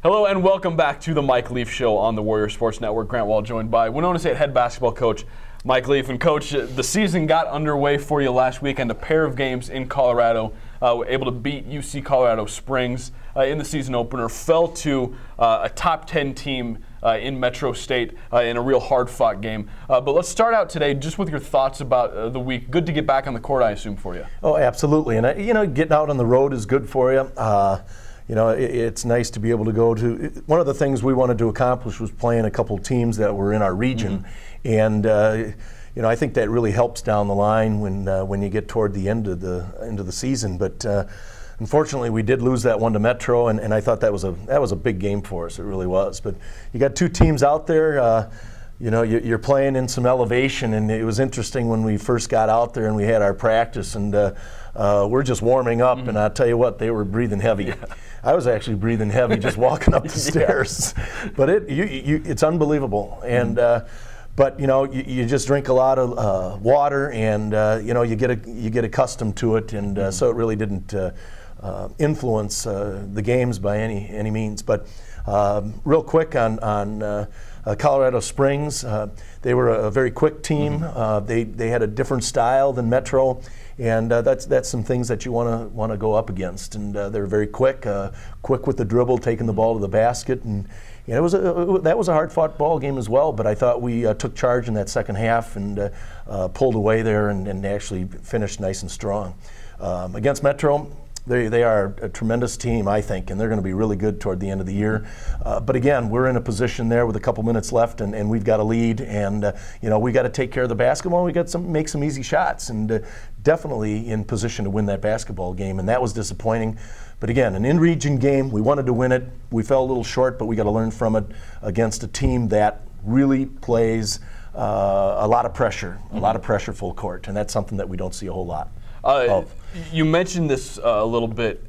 Hello and welcome back to the Mike Leaf Show on the Warrior Sports Network. Grant Wall joined by Winona State head basketball coach Mike Leaf. And Coach, the season got underway for you last weekend. A pair of games in Colorado, able to beat UC Colorado Springs in the season opener. Fell to a top 10 team in Metro State in a real hard-fought game. But let's start out today just with your thoughts about the week. Good to get back on the court, I assume, for you. Oh, absolutely. And getting out on the road is good for you. It's nice to be able to go to. One of the things we wanted to accomplish was playing a couple teams that were in our region, and I think that really helps down the line when you get toward the end of the season. But unfortunately, we did lose that one to Metro, and I thought that was a big game for us. It really was. But you got two teams out there. You're playing in some elevation, and it was interesting when we first got out there and we had our practice, and we're just warming up, and I'll tell you what, they were breathing heavy. Yeah. I was actually breathing heavy just walking up the stairs, but it's unbelievable. And but you just drink a lot of water, and you get accustomed to it, and so it really didn't influence the games by any means. But real quick on Colorado Springs, they were a very quick team. They had a different style than Metro, and that's some things that you want to go up against. And they're very quick with the dribble, taking the ball to the basket, and that was a hard-fought ball game as well. But I thought we took charge in that second half and pulled away there and actually finished nice and strong. Against Metro, they are a tremendous team, I think, and they're going to be really good toward the end of the year. But again, we're in a position there with a couple minutes left, and we've got a lead, and we got to take care of the basketball. We got to make some easy shots, and definitely in position to win that basketball game. And that was disappointing. But again, an in-region game. We wanted to win it. We fell a little short, but we got to learn from it against a team that really plays a lot of pressure, a lot of pressure full court, and that's something that we don't see a whole lot of. You mentioned this a little bit,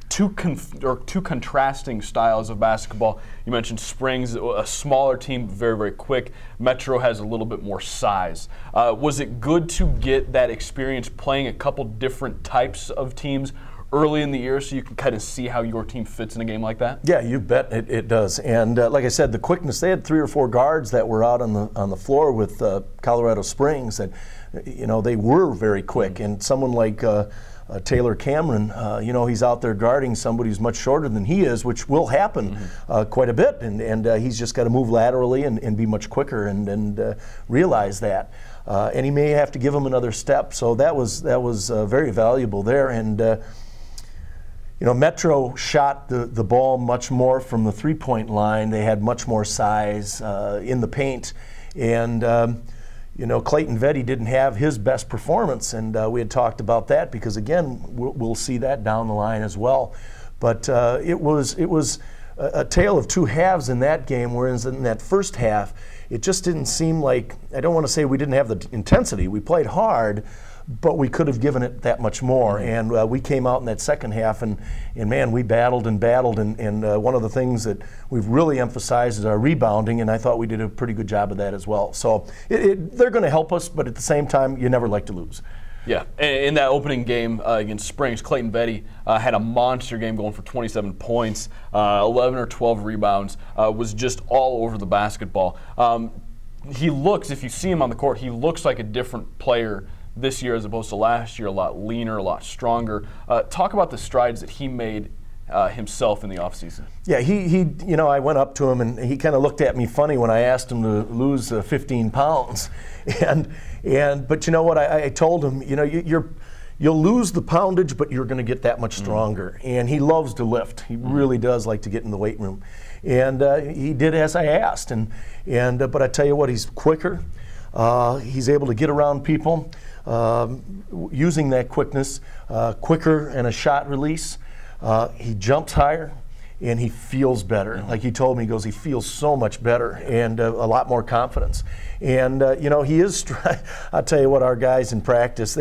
two contrasting styles of basketball. You mentioned Springs, a smaller team, very, very quick. Metro has a little bit more size. Was it good to get that experience playing a couple different types of teams early in the year so you can kind of see how your team fits in a game like that? Yeah, you bet it does. And like I said, the quickness, they had 3 or 4 guards that were out on the floor with Colorado Springs that, they were very quick. And someone like Taylor Cameron, he's out there guarding somebody who's much shorter than he is, which will happen quite a bit. And he's just got to move laterally and be much quicker and realize that. And he may have to give him another step. So that was very valuable there. And Metro shot the ball much more from the three-point line. They had much more size in the paint. And Clayton Vetty didn't have his best performance, and we had talked about that because, again, we'll see that down the line as well. But it was a tale of two halves in that game, whereas in that first half, it just didn't seem like, I don't want to say we didn't have the intensity. We played hard, but we could have given it that much more. And we came out in that second half, and man, we battled and battled. And one of the things that we've really emphasized is our rebounding, and I thought we did a pretty good job of that as well. So they're going to help us, but at the same time, you never like to lose. Yeah, in that opening game against Springs, Clayton Vetty had a monster game going for 27 points, 11 or 12 rebounds, was just all over the basketball. He looks, if you see him on the court, he looks like a different player this year as opposed to last year, a lot leaner, a lot stronger. Talk about the strides that he made himself in the offseason. Yeah, he I went up to him and he kind of looked at me funny when I asked him to lose 15 pounds. But you know what, I told him, you'll lose the poundage, but you're going to get that much stronger. And he loves to lift. He really does like to get in the weight room. And he did as I asked. But I tell you what, he's quicker. He's able to get around people using that quickness, quicker and a shot release. He jumps higher and he feels better. Like he told me, he goes, he feels so much better and a lot more confidence. And he is, I'll tell you what, our guys in practice,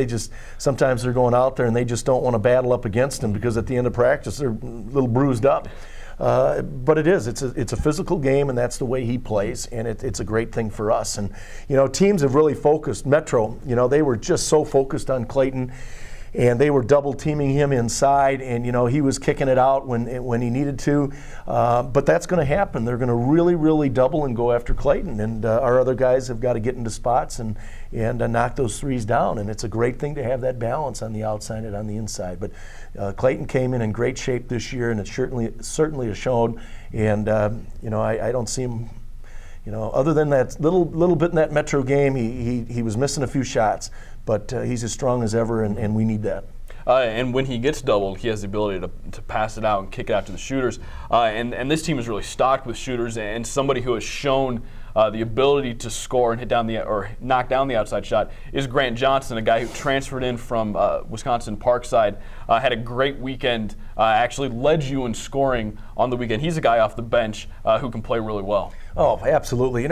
sometimes they're going out there and they just don't want to battle up against him because at the end of practice they're a little bruised up. But it's a physical game, and that's the way he plays, and it's a great thing for us. And teams have really focused. Metro, they were just so focused on Clayton, and they were double teaming him inside, and he was kicking it out when he needed to. But that's going to happen. They're going to really double and go after Clayton, and our other guys have got to get into spots and knock those threes down. And it's a great thing to have that balance on the outside and on the inside. But Clayton came in great shape this year, and it certainly has shown. And I don't see him. Other than that little bit in that Metro game, he was missing a few shots, but he's as strong as ever, and we need that. And when he gets doubled, he has the ability to pass it out and kick it out to the shooters. And this team is really stocked with shooters, and somebody who has shown the ability to score and knock down the outside shot is Grant Johnson, a guy who transferred in from Wisconsin Parkside, had a great weekend, actually led you in scoring on the weekend. He's a guy off the bench who can play really well. Oh, absolutely.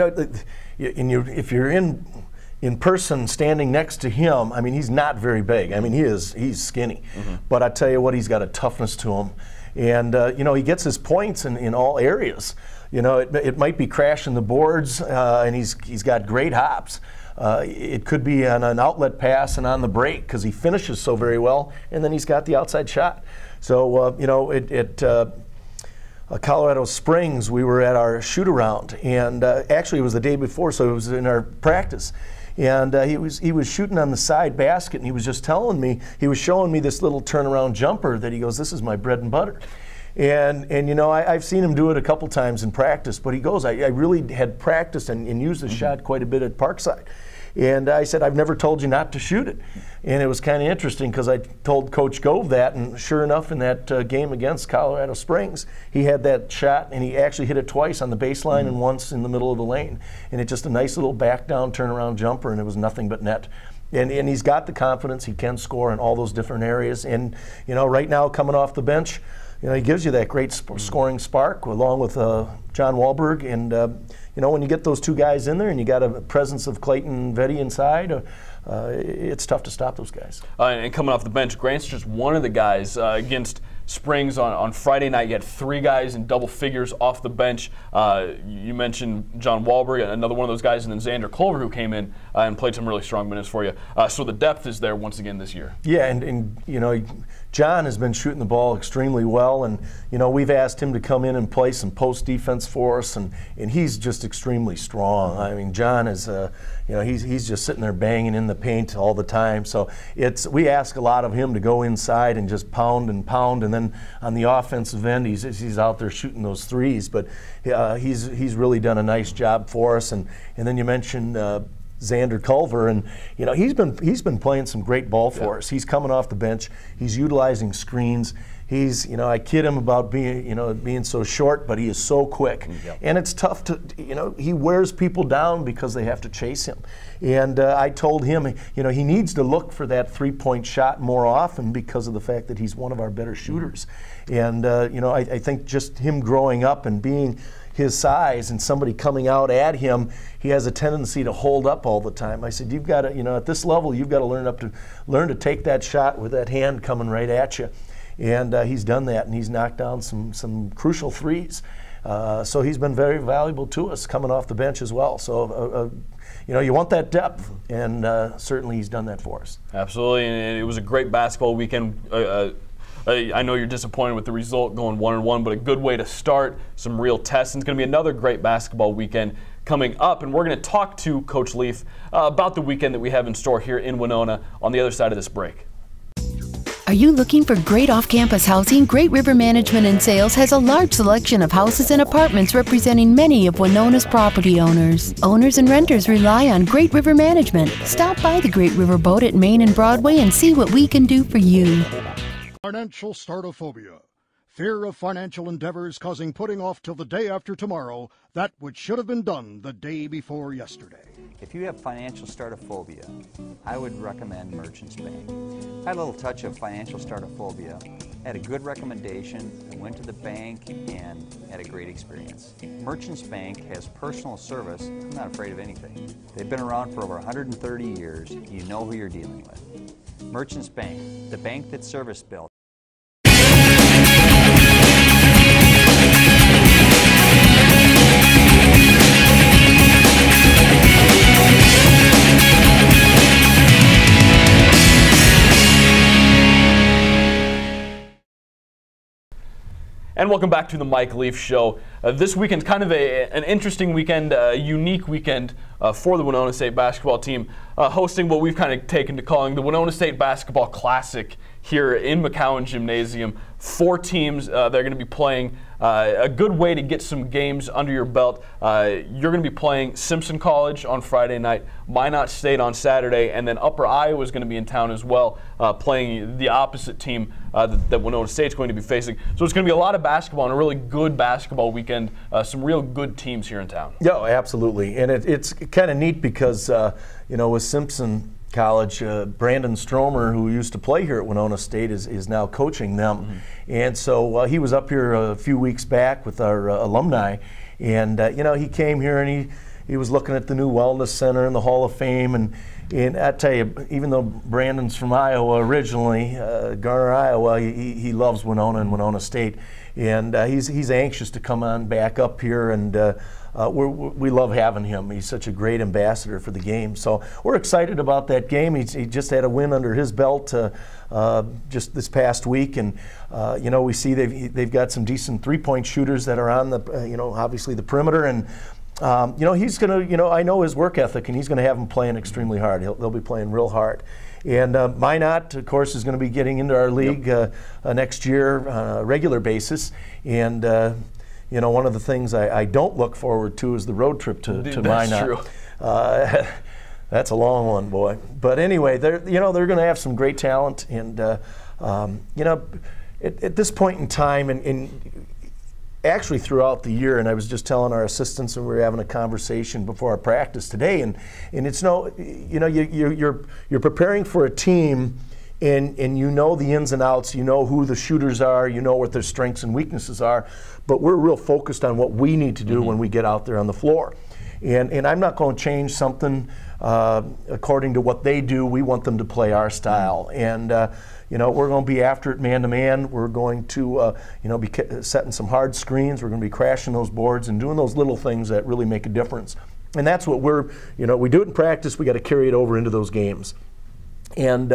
If you're in person standing next to him, I mean, he's not very big. I mean, he's skinny. Mm-hmm. But I tell you what, he's got a toughness to him. And, he gets his points in all areas. It might be crashing the boards, and he's got great hops. It could be on an outlet pass and on the break because he finishes so very well, and then he's got the outside shot. So, Colorado Springs, we were at our shoot-around, and actually it was the day before, so it was in our practice. And he was shooting on the side basket, and he was just telling me, he was showing me this little turnaround jumper that he goes, this is my bread and butter. And I've seen him do it a couple times in practice, but he goes, I really had practiced and used the shot quite a bit at Parkside. And I said, I've never told you not to shoot it. And it was kind of interesting because I told Coach Gove that, and sure enough, in that game against Colorado Springs, he had that shot, and he actually hit it twice on the baseline and once in the middle of the lane. And it's just a nice little back down turnaround jumper, and it was nothing but net. And he's got the confidence, he can score in all those different areas. And right now, coming off the bench, he gives you that great scoring spark along with John Wahlberg. And, when you get those two guys in there and you got a presence of Clayton Vetty inside, it's tough to stop those guys. And coming off the bench, Grant's just one of the guys against Springs on Friday night. You had 3 guys in double figures off the bench. You mentioned John Wahlberg, another one of those guys, and then Xander Culver, who came in and played some really strong minutes for you. So the depth is there once again this year. Yeah, and John has been shooting the ball extremely well, and we've asked him to come in and play some post defense for us, and he's just extremely strong. I mean, John is he's just sitting there banging in the paint all the time. So we ask a lot of him to go inside and just pound, and then on the offensive end, he's out there shooting those threes. But he's really done a nice job for us. And then you mentioned Xander Culver, and he's been playing some great ball for us. He's coming off the bench. He's utilizing screens. He's, I kid him about being so short, but he is so quick. Yep. And it's tough to, he wears people down because they have to chase him. And I told him, he needs to look for that three-point shot more often because of the fact that he's one of our better shooters. And, I think just him growing up and being his size and somebody coming out at him, he has a tendency to hold up all the time. I said, you've got to, at this level, you've got to learn to take that shot with that hand coming right at you. And he's done that, and he's knocked down some crucial threes. So he's been very valuable to us coming off the bench as well. So, you want that depth, and certainly he's done that for us. Absolutely, and it was a great basketball weekend. I know you're disappointed with the result going 1-1, but a good way to start some real tests. And it's going to be another great basketball weekend coming up, and we're going to talk to Coach Leaf about the weekend that we have in store here in Winona on the other side of this break. Are you looking for great off-campus housing? Great River Management and Sales has a large selection of houses and apartments representing many of Winona's property owners. Owners and renters rely on Great River Management. Stop by the Great River Boat at Main and Broadway and see what we can do for you. Financial startophobia. Fear of financial endeavors causing putting off till the day after tomorrow that which should have been done the day before yesterday. If you have financial startophobia, I would recommend Merchants Bank. I had a little touch of financial startophobia, had a good recommendation, and went to the bank and had a great experience. Merchants Bank has personal service. I'm not afraid of anything. They've been around for over 130 years. You know who you're dealing with. Merchants Bank, the bank that's service-built. And welcome back to the Mike Leaf Show. This weekend's kind of an interesting weekend, a unique weekend for the Winona State basketball team, hosting what we've kind of taken to calling the Winona State Basketball Classic here in McCowan Gymnasium. 4 teams that are going to be playing. A good way to get some games under your belt. You're going to be playing Simpson College on Friday night, Minot State on Saturday, and then Upper Iowa is going to be in town as well, playing the opposite team that Winona State's going to be facing. So it's going to be a lot of basketball and a really good basketball weekend. Some real good teams here in town. Yeah, absolutely. And it's kind of neat because, with Simpson College, Brandon Stromer, who used to play here at Winona State, is now coaching them. Mm-hmm. And so he was up here a few weeks back with our alumni. And, he came here and he was looking at the new Wellness Center and the Hall of Fame. And I tell you, even though Brandon's from Iowa originally, Garner, Iowa, he loves Winona and Winona State. And he's anxious to come on back up here, and we love having him. He's such a great ambassador for the game. So we're excited about that game. He just had a win under his belt just this past week, and we see they've got some decent three-point shooters that are on the obviously the perimeter, and he's going to, I know his work ethic, and he's going to have them playing extremely hard. They'll be playing real hard. And Minot, of course, is going to be getting into our league next year on a regular basis. And, one of the things I don't look forward to is the road trip to Minot. That's true. That's a long one, boy. But anyway, they're going to have some great talent. And, at this point in time, and actually throughout the year, and I was just telling our assistants, and we were having a conversation before our practice today, and it's you're preparing for a team, and the ins and outs, who the shooters are, what their strengths and weaknesses are, but we're real focused on what we need to do when we get out there on the floor. And I'm not going to change something according to what they do. We want them to play our style. And we're going to be after it man-to-man. We're going to, be setting some hard screens. We're going to be crashing those boards and doing those little things that really make a difference. And that's what we do it in practice. We got to carry it over into those games. And,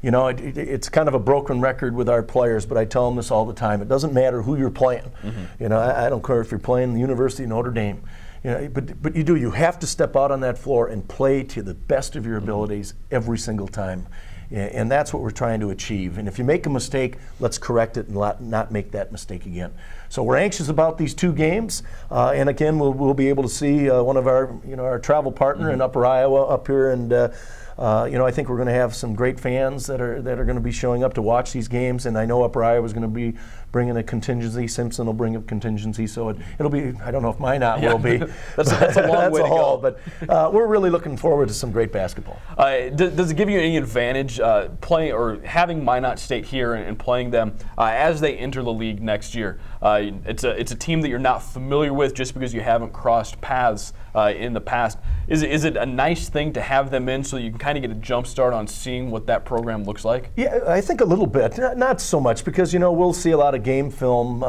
it's kind of a broken record with our players, but I tell them this all the time. It doesn't matter who you're playing. Mm-hmm. I don't care if you're playing the University of Notre Dame. But you have to step out on that floor and play to the best of your abilities every single time. And that's what we're trying to achieve. And if you make a mistake, let's correct it and not make that mistake again. So we're anxious about these 2 games. And again, we'll be able to see one of our travel partner in Upper Iowa up here. And I think we're going to have some great fans that are going to be showing up to watch these games. And I know Upper Iowa is going to be bringing a contingency. Simpson will bring a contingency. So it'll be, I don't know if Minot will be. That's a long way to go. But we're really looking forward to some great basketball. Does it give you any advantage playing or having Minot State here and playing them as they enter the league next year? It's a team that you're not familiar with just because you haven't crossed paths in the past. Is it a nice thing to have them in so you can kind of get a jump start on seeing what that program looks like? Yeah, I think a little bit. Not so much because, we'll see a lot of game film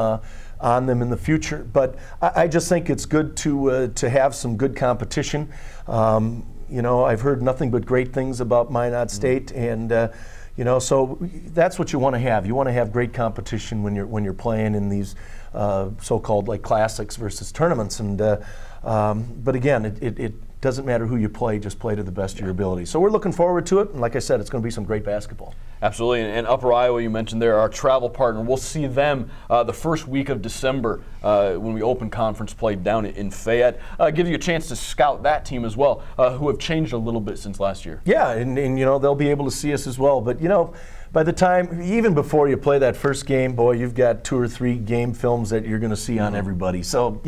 on them in the future. But I just think it's good to have some good competition. I've heard nothing but great things about Minot State, and so that's what you want to have. You want to have great competition when you're playing in these so-called like classics versus tournaments. And but again, it doesn't matter who you play, just play to the best of your ability. So we're looking forward to it, and like I said, it's going to be some great basketball. Absolutely, and Upper Iowa, you mentioned there, our travel partner. We'll see them the first week of December when we open conference play down in Fayette. Give you a chance to scout that team as well, who have changed a little bit since last year. Yeah, and they'll be able to see us as well. But by the time, even before you play that first game, boy, you've got 2 or 3 game films that you're going to see on everybody. So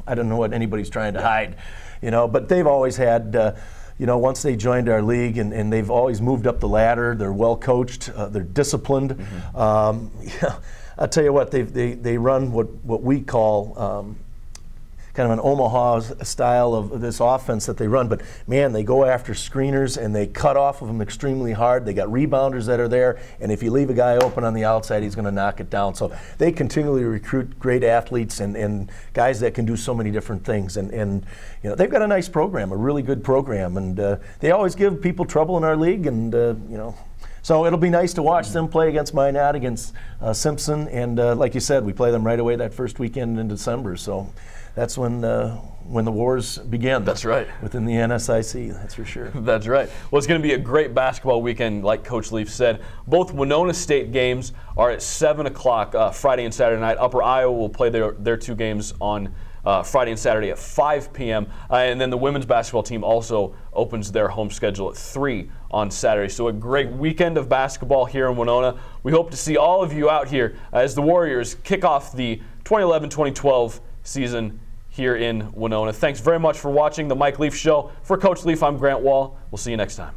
I don't know what anybody's trying to hide. But they've always had, once they joined our league, and they've always moved up the ladder. They're well coached. They're disciplined. I'll tell you what, they run what we call kind of an Omaha style of this offense that they run. But man, they go after screeners and they cut off of them extremely hard. They got rebounders that are there, and if you leave a guy open on the outside, he's going to knock it down. So they continually recruit great athletes and guys that can do so many different things. And they've got a nice program, a really good program, and they always give people trouble in our league. And So it'll be nice to watch them play against Minot, against Simpson, and like you said, we play them right away that first weekend in December. So that's when the wars begin. That's right. Within the NSIC, that's for sure. That's right. Well, it's going to be a great basketball weekend, like Coach Leaf said. Both Winona State games are at 7 o'clock Friday and Saturday night. Upper Iowa will play their 2 games on Friday and Saturday at 5 p.m. And then the women's basketball team also opens their home schedule at 3 on Saturday. So a great weekend of basketball here in Winona. We hope to see all of you out here as the Warriors kick off the 2011-2012 season here in Winona. Thanks very much for watching the Mike Leaf Show. For Coach Leaf, I'm Grant Wall. We'll see you next time.